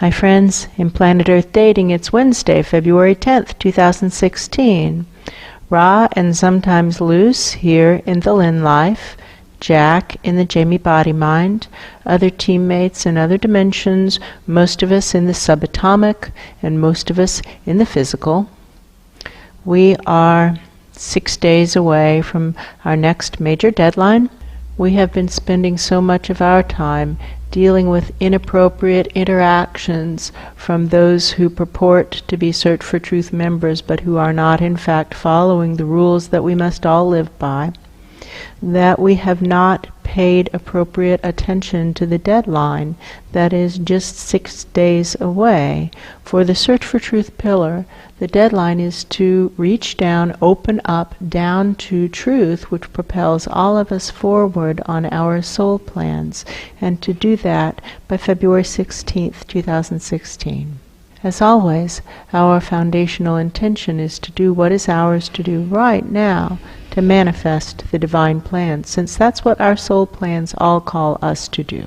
Hi friends, in Planet Earth Dating, it's Wednesday, February 10th, 2016. Ra and sometimes Luce here in the Lynn-Life, Jack in the Jamie Body Mind, other teammates in other dimensions, most of us in the subatomic, and most of us in the physical. We are 6 days away from our next major deadline. We have been spending so much of our time dealing with inappropriate interactions from those who purport to be Search for Truth members but who are not in fact following the rules that we must all live by, that we have not paid appropriate attention to the deadline that is just 6 days away. For the Search for Truth pillar, the deadline is to reach down, open up, down to truth, which propels all of us forward on our soul plans, and to do that by February 16th, 2016. As always, our foundational intention is to do what is ours to do right now to manifest the divine plan, since that's what our soul plans all call us to do.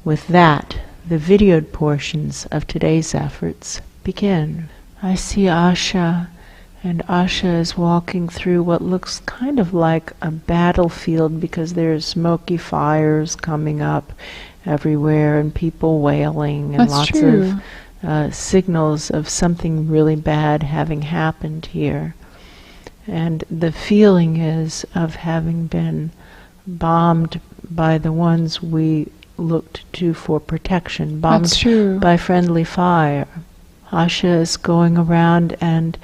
With that, the videoed portions of today's efforts begin. I see Asha, and Asha is walking through what looks kind of like a battlefield because there's smoky fires coming up everywhere and people wailing and lots of signals of something really bad having happened here. And the feeling is of having been bombed by the ones we looked to for protection, bombed by friendly fire. Asha is going around and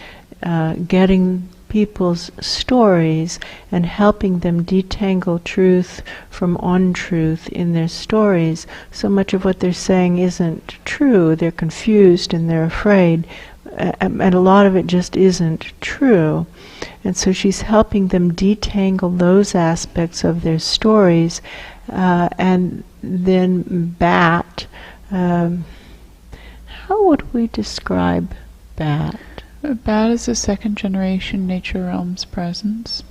getting people's stories and helping them detangle truth from untruth in their stories. So much of what they're saying isn't true. They're confused and they're afraid, and a lot of it just isn't true. And so she's helping them detangle those aspects of their stories, and then Bat. How would we describe Bat? Bat is a second-generation Nature Realms presence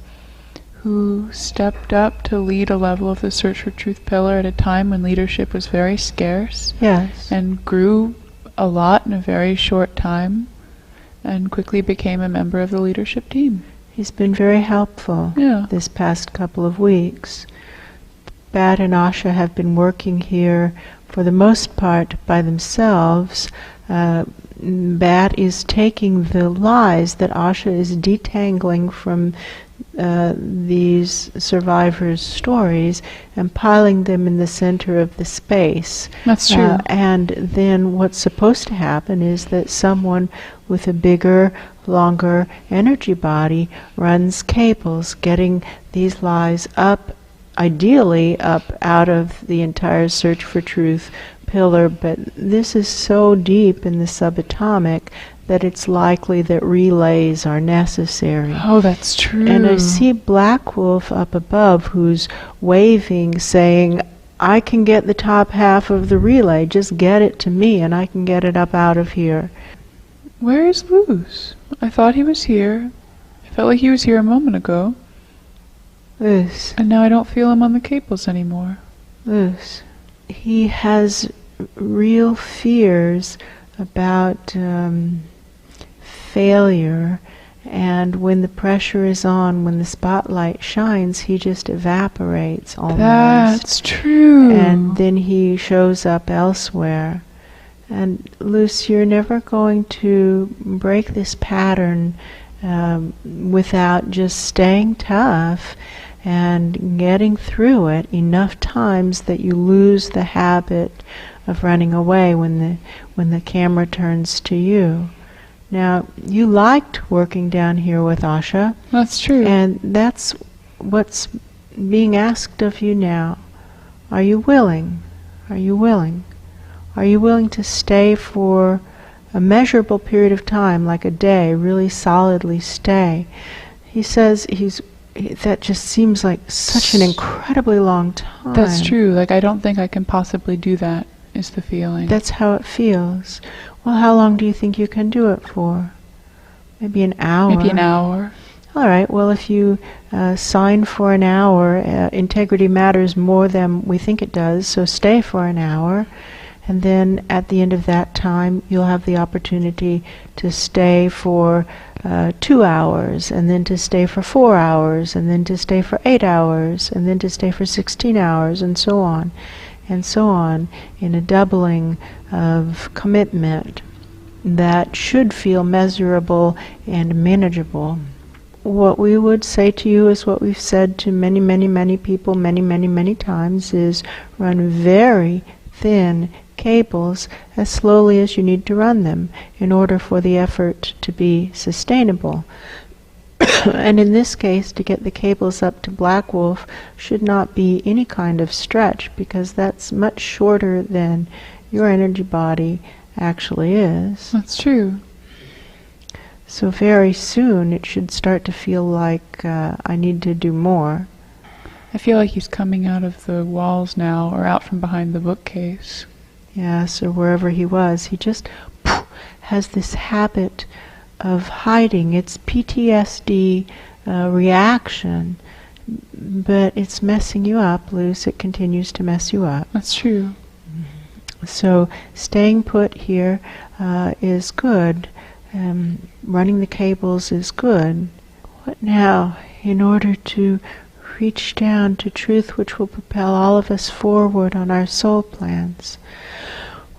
who stepped up to lead a level of the Search for Truth pillar at a time when leadership was very scarce. Yes. And grew a lot in a very short time and quickly became a member of the leadership team. He's been very helpful this past couple of weeks. Bat and Asha have been working here for the most part by themselves. Bat is taking the lies that Asha is detangling from these survivors' stories and piling them in the center of the space. That's true. And then what's supposed to happen is that someone with a bigger, longer energy body runs cables, getting these lies up, ideally up out of the entire Search for Truth pillar, but this is so deep in the subatomic that it's likely that relays are necessary. Oh, that's true. And I see Black Wolf up above who's waving, saying, I can get the top half of the relay, just get it to me and I can get it up out of here. Where is Luce? I thought he was here. I felt like he was here a moment ago. Luce. And now I don't feel him on the cables anymore. Luce. He has real fears about failure, and when the pressure is on, when the spotlight shines, he just evaporates almost. That's true. And then he shows up elsewhere. And Luce, you're never going to break this pattern without just staying tough and getting through it enough times that you lose the habit of running away when the camera turns to you. Now, you liked working down here with Asha. That's true. And that's what's being asked of you now. Are you willing? Are you willing? Are you willing to stay for a measurable period of time, like a day, really solidly stay? He says that just seems like such an incredibly long time. That's true. Like, I don't think I can possibly do that, is the feeling. That's how it feels. Well, how long do you think you can do it for? Maybe an hour? Maybe an hour. All right. Well, if you sign for an hour, integrity matters more than we think it does, so stay for an hour. And then at the end of that time, you'll have the opportunity to stay for 2 hours, and then to stay for 4 hours, and then to stay for 8 hours, and then to stay for 16 hours, and so on, in a doubling of commitment that should feel measurable and manageable. What we would say to you is what we've said to many, many, many people many times, is run very thin cables as slowly as you need to run them in order for the effort to be sustainable. And in this case, to get the cables up to Black Wolf should not be any kind of stretch, because that's much shorter than your energy body actually is. That's true. So very soon it should start to feel like I need to do more. I feel like he's coming out of the walls now, or out from behind the bookcase. Yes, or wherever he was. He just has this habit of hiding. It's PTSD reaction, but it's messing you up, Luce. It continues to mess you up. That's true. So staying put here is good. Running the cables is good. What now, in order to reach down to truth which will propel all of us forward on our soul plans?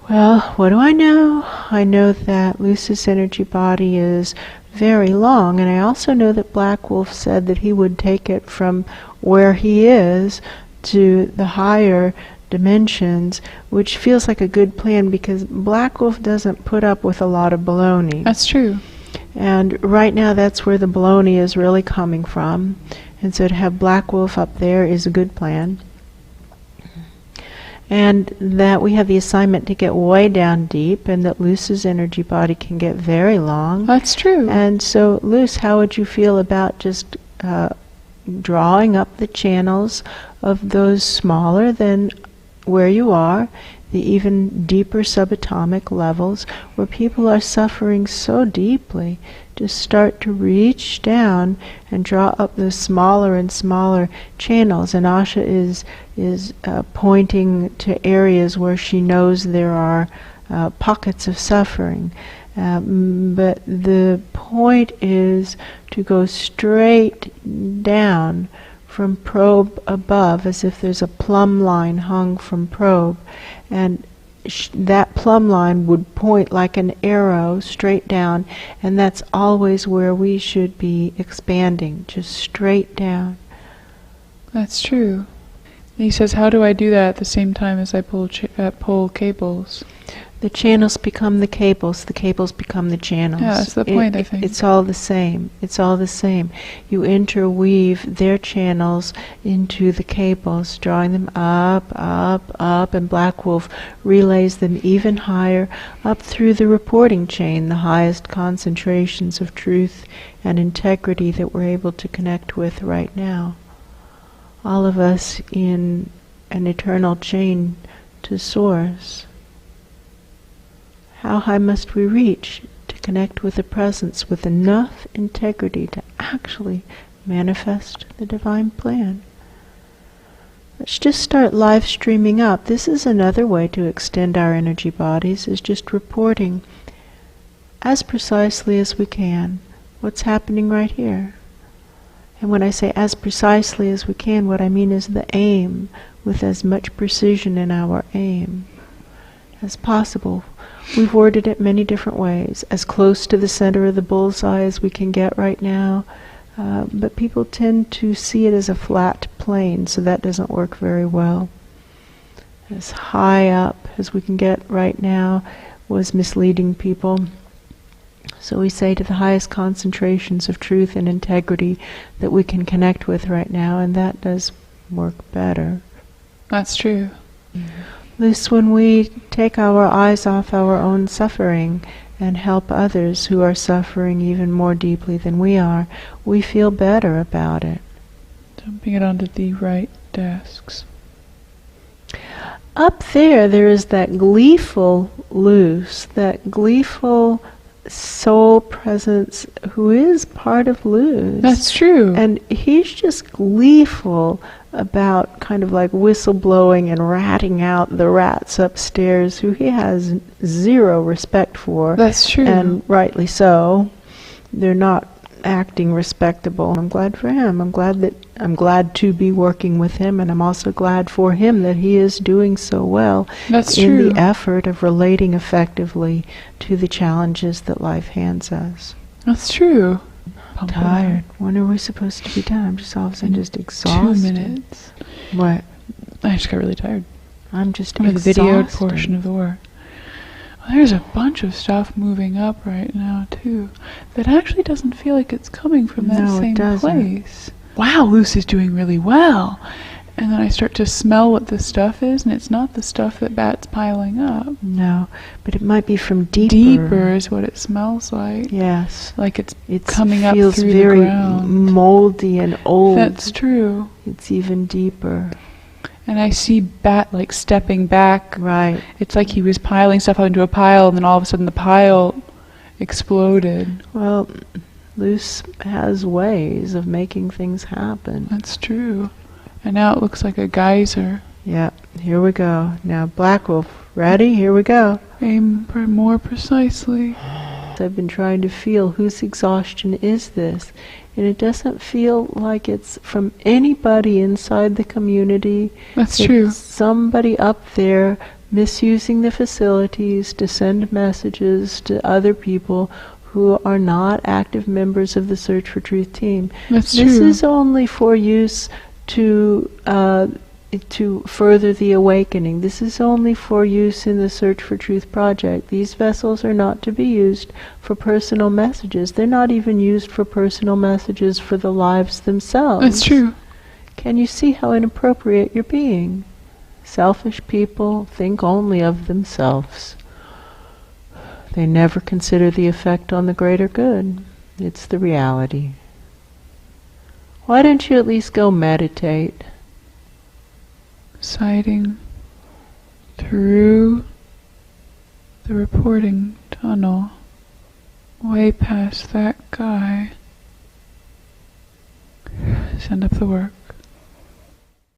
Well, what do I know? I know that Luce's energy body is very long, and I also know that Black Wolf said that he would take it from where he is to the higher dimensions, which feels like a good plan, because Black Wolf doesn't put up with a lot of baloney. That's true. And right now that's where the baloney is really coming from. And so to have Black Wolf up there is a good plan. And that we have the assignment to get way down deep, and that Luce's energy body can get very long. That's true. And so, Luce, how would you feel about just drawing up the channels of those smaller than where you are, the even deeper subatomic levels where people are suffering so deeply, to start to reach down and draw up those smaller and smaller channels? And Asha is pointing to areas where she knows there are pockets of suffering. But the point is to go straight down from probe above, as if there's a plumb line hung from probe, and that plumb line would point like an arrow straight down, and that's always where we should be expanding, just straight down. That's true. And he says, how do I do that at the same time as I pull cables? The channels become the cables become the channels. Yeah, that's the point, I think. It's all the same. It's all the same. You interweave their channels into the cables, drawing them up, and Black Wolf relays them even higher up through the reporting chain, the highest concentrations of truth and integrity that we're able to connect with right now. All of us in an eternal chain to Source. How high must we reach to connect with the presence with enough integrity to actually manifest the divine plan? Let's just start live streaming up. This is another way to extend our energy bodies, is just reporting as precisely as we can what's happening right here. And when I say as precisely as we can, what I mean is the aim, with as much precision in our aim as possible. We've worded it many different ways, as close to the center of the bullseye as we can get right now, but people tend to see it as a flat plane, so that doesn't work very well. As high up as we can get right now was misleading people. So we say to the highest concentrations of truth and integrity that we can connect with right now, and that does work better. That's true. This, when we take our eyes off our own suffering and help others who are suffering even more deeply than we are, we feel better about it. Dumping it onto the right desks. Up there is that gleeful Luce, that gleeful soul presence who is part of Luce. That's true. And he's just gleeful about kind of like whistleblowing and ratting out the rats upstairs who he has zero respect for. That's true. And rightly so. They're not acting respectable. I'm glad for him. I'm glad to be working with him, and I'm also glad for him that he is doing so well That's in true. the effort of relating effectively to the challenges that life hands us. That's true. I'm tired. When are we supposed to be done? I'm just all of a sudden just exhausted. 2 minutes. What? I just got really tired. I'm just The exhausted. videoed portion of the work. Well, there's a bunch of stuff moving up right now, too, that actually doesn't feel like it's coming from that No, it same doesn't. place. Wow, Luce is doing really well. And then I start to smell what the stuff is, and it's not the stuff that Bat's piling up. No, but it might be from deeper. Deeper is what it smells like. Yes. Like it's It coming up feels through very the ground. moldy and old. That's true. It's even deeper. And I see Bat like stepping back. Right. It's like he was piling stuff up into a pile, and then all of a sudden the pile exploded. Well, Luce has ways of making things happen. That's true. And now it looks like a geyser. Yeah, here we go. Now, Black Wolf, ready? Here we go. Aim more precisely. I've been trying to feel whose exhaustion is this, and it doesn't feel like it's from anybody inside the community. That's It's true. somebody up there misusing the facilities to send messages to other people who are not active members of the Search for Truth team. That's This true. is only for use to further the awakening. This is only for use in the Search for Truth project. These vessels are not to be used for personal messages. They're not even used for personal messages for the lives themselves. That's true. Can you see how inappropriate you're being? Selfish people think only of themselves. They never consider the effect on the greater good. It's the reality. Why don't you at least go meditate? Sighting through the reporting tunnel, way past that guy. Send up the work.